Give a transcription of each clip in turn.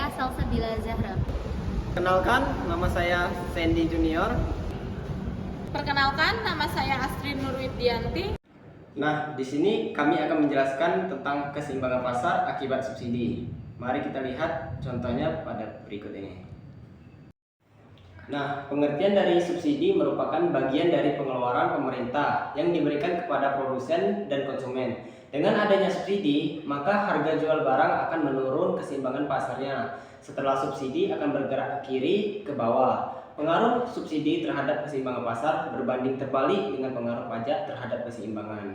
saya Salsabila Zahra. Kenalkan, nama saya Sandy Junior. Perkenalkan, nama saya Astrid Nurwidianti. Nah, di sini kami akan menjelaskan tentang keseimbangan pasar akibat subsidi. Mari kita lihat contohnya pada berikut ini. Nah, pengertian dari subsidi merupakan bagian dari pengeluaran pemerintah yang diberikan kepada produsen dan konsumen. Dengan adanya subsidi, maka harga jual barang akan menurun, keseimbangan pasarnya. Setelah subsidi akan bergerak ke kiri ke bawah. Pengaruh subsidi terhadap keseimbangan pasar berbanding terbalik dengan pengaruh pajak terhadap keseimbangan.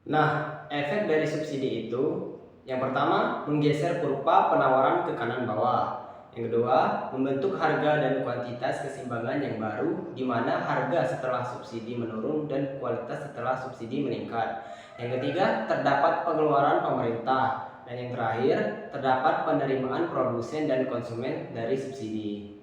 Nah, efek dari subsidi itu yang pertama, menggeser kurva penawaran ke kanan bawah. Yang kedua, membentuk harga dan kuantitas keseimbangan yang baru, di mana harga setelah subsidi menurun dan kualitas setelah subsidi meningkat. Yang ketiga, terdapat pengeluaran pemerintah. Dan yang terakhir, terdapat penerimaan produsen dan konsumen dari subsidi.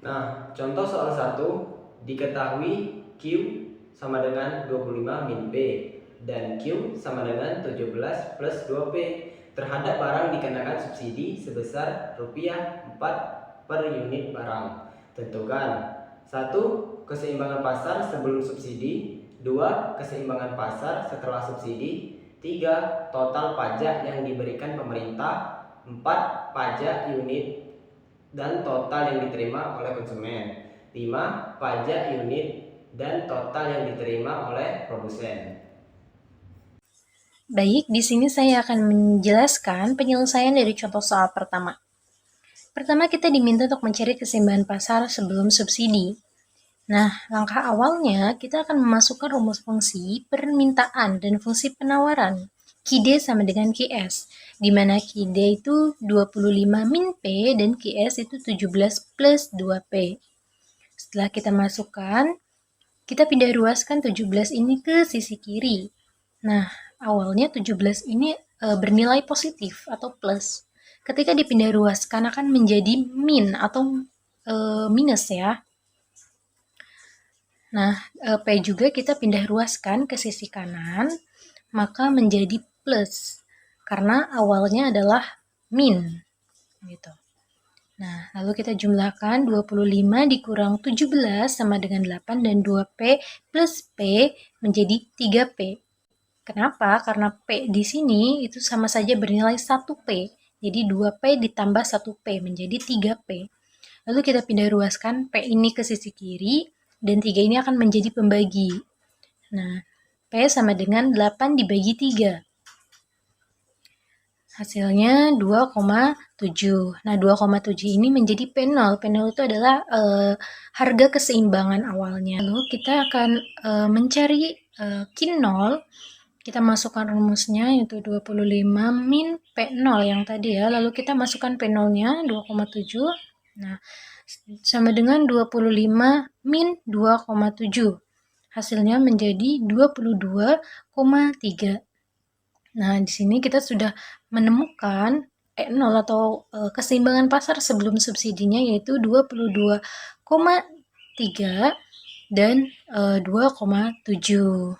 Nah, contoh soal 1, diketahui Q sama dengan 25 min P dan Q sama dengan 17 plus 2P. Terhadap barang dikenakan subsidi sebesar Rp4 per unit barang. Tentukan 1. Keseimbangan pasar sebelum subsidi. 2. Keseimbangan pasar setelah subsidi. 3. Total pajak yang diberikan pemerintah. 4. Pajak unit dan total yang diterima oleh konsumen. 5. Pajak unit dan total yang diterima oleh produsen. Baik, di sini saya akan menjelaskan penyelesaian dari contoh soal pertama. Pertama, kita diminta untuk mencari keseimbangan pasar sebelum subsidi. Nah, langkah awalnya kita akan memasukkan rumus fungsi permintaan dan fungsi penawaran. QD sama dengan QS, di mana QD itu 25 min P dan QS itu 17 plus 2P. Setelah kita masukkan, kita pindah ruaskan 17 ini ke sisi kiri. Nah, awalnya 17 ini bernilai positif atau plus. Ketika dipindah ruaskan akan menjadi min atau minus ya. Nah, P juga kita pindah ruaskan ke sisi kanan, maka menjadi plus. Karena awalnya adalah min. Gitu. Nah, lalu kita jumlahkan 25 dikurang 17 sama dengan 8 dan 2P plus P menjadi 3P. Kenapa? Karena P di sini itu sama saja bernilai 1P. Jadi 2P ditambah 1P menjadi 3P. Lalu kita pindah ruaskan P ini ke sisi kiri dan 3 ini akan menjadi pembagi. Nah, P sama dengan 8 dibagi 3. Hasilnya 2,7. Nah, 2,7 ini menjadi P0. P0 itu adalah harga keseimbangan awalnya. Lalu kita akan mencari Q0. Kita masukkan rumusnya yaitu 25 min P0 yang tadi ya. Lalu kita masukkan P0-nya 2,7. Nah, sama dengan 25 min 2,7. Hasilnya menjadi 22,3. Nah, di sini kita sudah menemukan E0 atau keseimbangan pasar sebelum subsidinya yaitu 22,3 dan 2,7.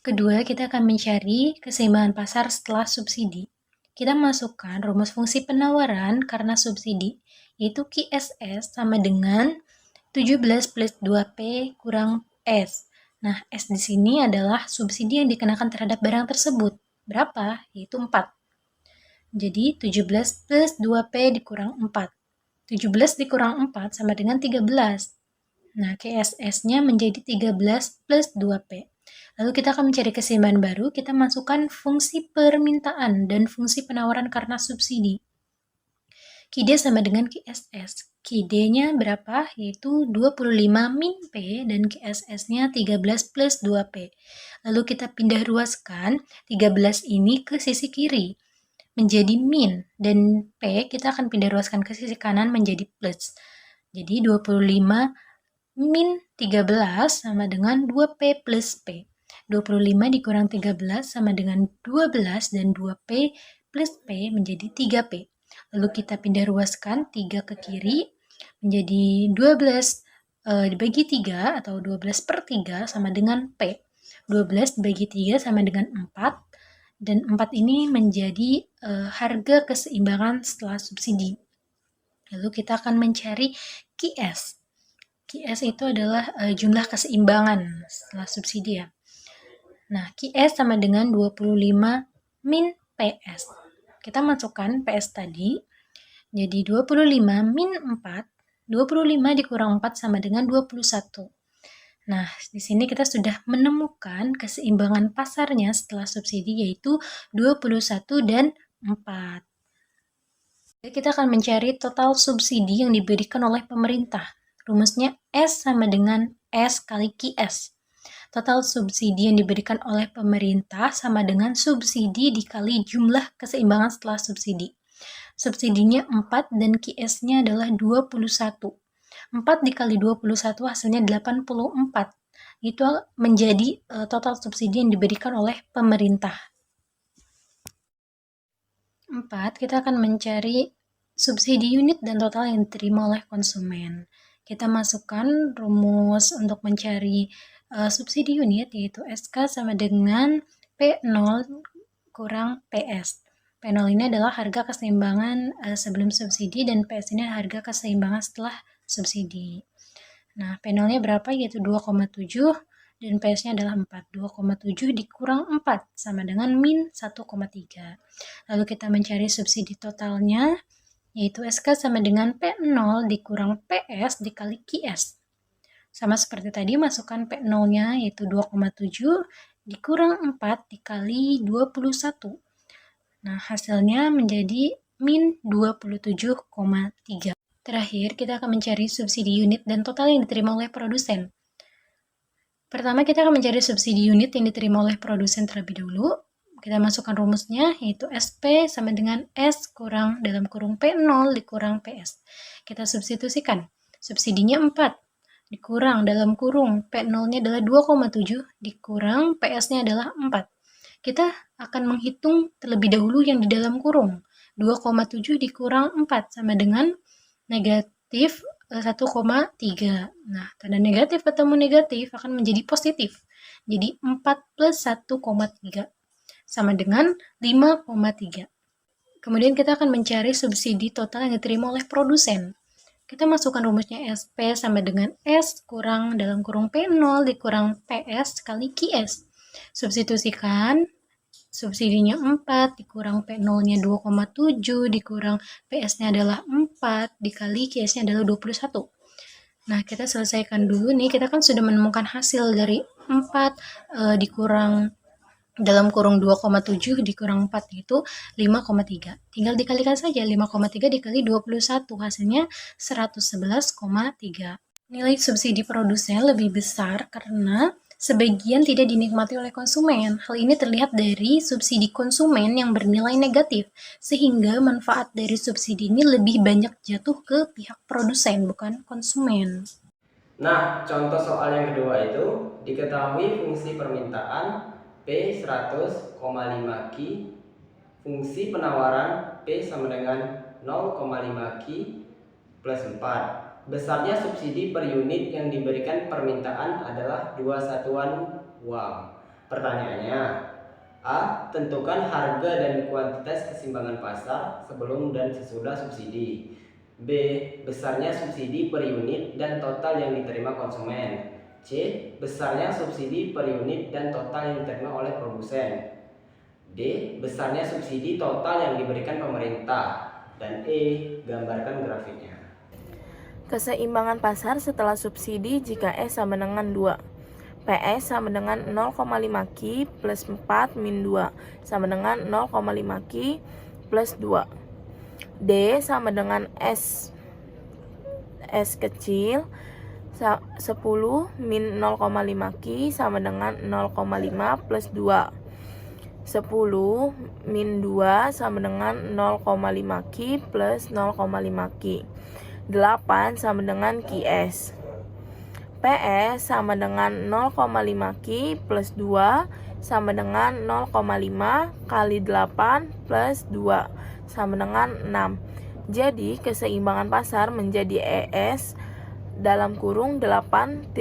Kedua, kita akan mencari keseimbangan pasar setelah subsidi. Kita masukkan rumus fungsi penawaran karena subsidi, yaitu QSS sama dengan 17 plus 2P kurang S. Nah, S di sini adalah subsidi yang dikenakan terhadap barang tersebut. Berapa? Yaitu 4. Jadi, 17 plus 2P dikurang 4. 17 dikurang 4 sama dengan 13. Nah, QSS-nya menjadi 13 plus 2P. Lalu kita akan mencari keseimbangan baru, kita masukkan fungsi permintaan dan fungsi penawaran karena subsidi. QD sama dengan QSS. QD-nya berapa? Yaitu 25 min P dan QSS-nya 13 plus 2P. Lalu kita pindah ruaskan 13 ini ke sisi kiri menjadi min dan P kita akan pindah ruaskan ke sisi kanan menjadi plus. Jadi 25 min 13 sama dengan 2P plus P. 25 dikurang 13 sama dengan 12 dan 2P plus P menjadi 3P. Lalu kita pindah ruaskan 3 ke kiri menjadi 12 dibagi 3 atau 12 per 3 sama dengan P. 12 dibagi 3 sama dengan 4 dan 4 ini menjadi harga keseimbangan setelah subsidi. Lalu kita akan mencari QS. QS itu adalah jumlah keseimbangan setelah subsidi ya. Nah, QS sama dengan 25 min PS. Kita masukkan PS tadi, jadi 25 min 4, 25 dikurang 4 sama dengan 21. Nah, di sini kita sudah menemukan keseimbangan pasarnya setelah subsidi yaitu 21 dan 4. Jadi kita akan mencari total subsidi yang diberikan oleh pemerintah. Rumusnya S sama dengan S kali QS. Total subsidi yang diberikan oleh pemerintah sama dengan subsidi dikali jumlah keseimbangan setelah subsidi. Subsidinya 4 dan QS-nya adalah 21. 4 dikali 21 hasilnya 84. Itu menjadi total subsidi yang diberikan oleh pemerintah. 4. Kita akan mencari subsidi unit dan total yang diterima oleh konsumen. Kita masukkan rumus untuk mencari subsidi unit yaitu SK sama dengan P0 kurang PS. P0 ini adalah harga keseimbangan sebelum subsidi dan PS ini harga keseimbangan setelah subsidi. Nah, P0-nya berapa? Yaitu 2,7 dan PS-nya adalah 4. 2,7 dikurang 4 sama dengan min 1,3. Lalu kita mencari subsidi totalnya yaitu SK sama dengan P0 dikurang PS dikali QS. Sama seperti tadi, masukkan P0-nya yaitu 2,7 dikurang 4 dikali 21. Nah, hasilnya menjadi min 27,3. Terakhir, kita akan mencari subsidi unit dan total yang diterima oleh produsen. Pertama, kita akan mencari subsidi unit yang diterima oleh produsen terlebih dahulu. Kita masukkan rumusnya, yaitu SP sama dengan S kurang dalam kurung P0 dikurang PS. Kita substitusikan. Subsidinya 4, dikurang dalam kurung P0-nya adalah 2,7, dikurang PS-nya adalah 4. Kita akan menghitung terlebih dahulu yang di dalam kurung. 2,7 dikurang 4 sama dengan negatif 1,3. Nah, tanda negatif ketemu negatif akan menjadi positif. Jadi 4 plus 1,3 sama dengan 5,3. Kemudian kita akan mencari subsidi total yang diterima oleh produsen. Kita masukkan rumusnya SP sama dengan S kurang dalam kurung P0 dikurang PS kali QS. Substitusikan. Subsidinya 4 dikurang P0-nya 2,7 dikurang PS-nya adalah 4 dikali QS-nya adalah 21. Nah, kita selesaikan dulu nih. Kita kan sudah menemukan hasil dari 4 dikurang dalam kurung 2,7 dikurang 4 itu 5,3. Tinggal dikalikan saja 5,3 dikali 21 hasilnya 111,3. Nilai subsidi produsen lebih besar karena sebagian tidak dinikmati oleh konsumen. Hal ini terlihat dari subsidi konsumen yang bernilai negatif, sehingga manfaat dari subsidi ini lebih banyak jatuh ke pihak produsen, bukan konsumen. Nah, contoh soal yang kedua itu, diketahui fungsi permintaan P100,5 Ki, fungsi penawaran P sama dengan 0,5 Ki plus 4. Besarnya subsidi per unit yang diberikan permintaan adalah 2 satuan uang. Pertanyaannya, A. Tentukan harga dan kuantitas keseimbangan pasar sebelum dan sesudah subsidi. B. Besarnya subsidi per unit dan total yang diterima konsumen. C. Besarnya subsidi per unit dan total yang diterima oleh produsen. D. Besarnya subsidi total yang diberikan pemerintah. Dan E. Gambarkan grafiknya. Keseimbangan pasar setelah subsidi jika S sama dengan 2. PS sama dengan 0,5 Ki plus 4 min 2 sama dengan 0,5 Ki plus 2. D sama dengan S kecil 10 min 0,5 Ki sama dengan 0,5 plus 2. 10 min 2 sama dengan 0,5 Ki plus 0,5 Ki. 8 sama dengan QS. PS sama dengan 0,5 Ki plus 2 sama dengan 0,5 kali 8 plus 2 sama dengan 6. Jadi keseimbangan pasar menjadi ES dalam kurung 8,6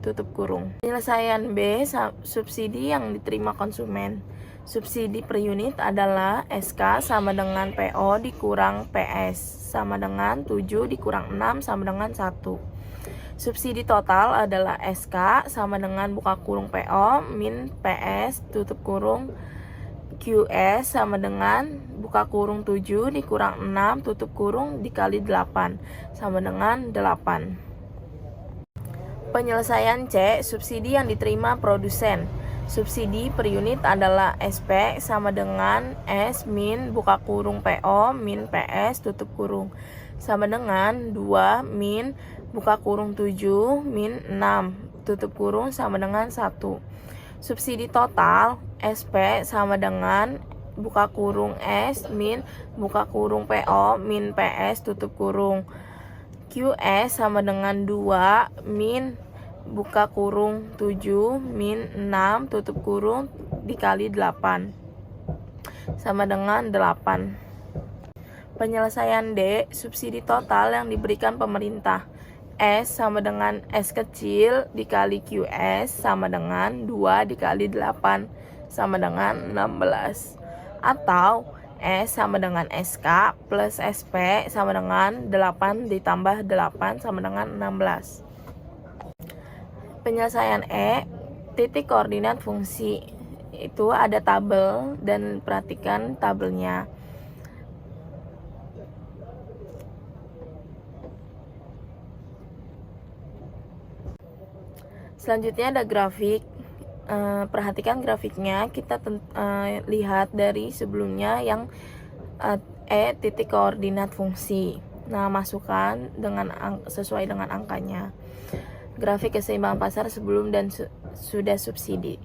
tutup kurung. Penyelesaian B, subsidi yang diterima konsumen. Subsidi per unit adalah SK sama dengan PO dikurang PS sama dengan 7 dikurang 6 sama dengan 1. Subsidi total adalah SK sama dengan buka kurung PO min PS tutup kurung QS sama dengan buka kurung 7 dikurang 6 tutup kurung dikali 8 sama dengan 8. Penyelesaian C, subsidi yang diterima produsen. Subsidi per unit adalah SP sama dengan S min buka kurung PO min PS tutup kurung sama dengan 2 min buka kurung 7 min 6 tutup kurung sama dengan 1. Subsidi total SP sama dengan buka kurung S min buka kurung PO min PS tutup kurung QS sama dengan 2 min buka kurung 7 min 6 tutup kurung dikali 8 sama dengan 8. Penyelesaian D, subsidi total yang diberikan pemerintah. S sama dengan S kecil dikali QS sama dengan 2 dikali 8 sama dengan 16. Atau S sama dengan SK plus SP sama dengan 8 ditambah 8 sama dengan 16. Penyelesaian E, titik koordinat fungsi. Itu ada tabel dan perhatikan tabelnya. Selanjutnya ada grafik. Perhatikan grafiknya, kita lihat dari sebelumnya yang E titik koordinat fungsi. Nah, masukkan dengan sesuai dengan angkanya. Grafik keseimbangan pasar sebelum dan sudah subsidi.